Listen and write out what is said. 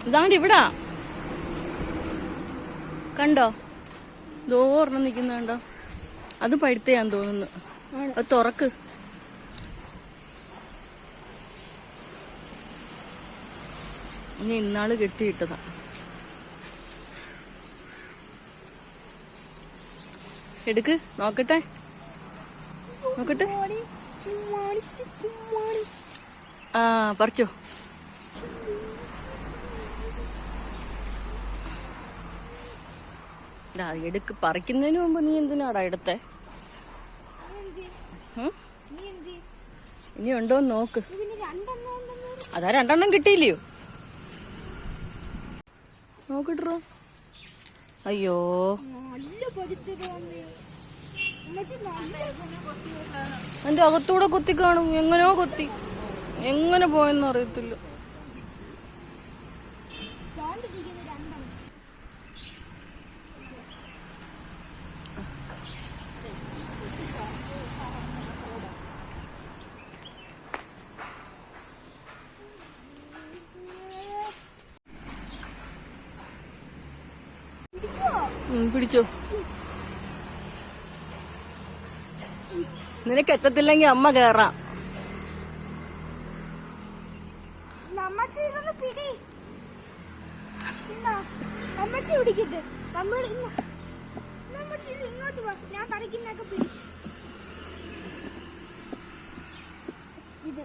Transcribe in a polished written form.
ഇതാണ്ട് ഇവിടാ കണ്ടോ, ദോർണം നിക്കുന്ന കണ്ടോ, അത് പഴുത്തയാന്ന് തോന്നുന്നു. അത് തുറക്ക്. ഇനി ഇന്നാള് കെട്ടിയിട്ടതാ. എടുക്ക്, നോക്കട്ടെ നോക്കട്ടെ. ആ പറിച്ചോ. എടുക്ക്, പറിക്കുന്നതിന് മുമ്പ് നീ എന്തിനാടാ എടുത്തേ? ഇനി ഉണ്ടോന്ന് നോക്ക്. അതാ രണ്ടെണ്ണം കിട്ടിയില്ലയോ? നോക്കിട്ടോ. അയ്യോ, എന്റെ അകത്തൂടെ കൊത്തി കാണും. എങ്ങനെയോ കൊത്തി, എങ്ങനെ പോയെന്ന് അറിയത്തില്ല. പിടിച്ചോ. നിനക്ക് എത്തത്തില്ലെങ്കിൽ അമ്മ കേറാം. ഇങ്ങോട്ട് വാ, ഞാൻ പറിക്കുന്നൊക്കെ പിടി. ഇത്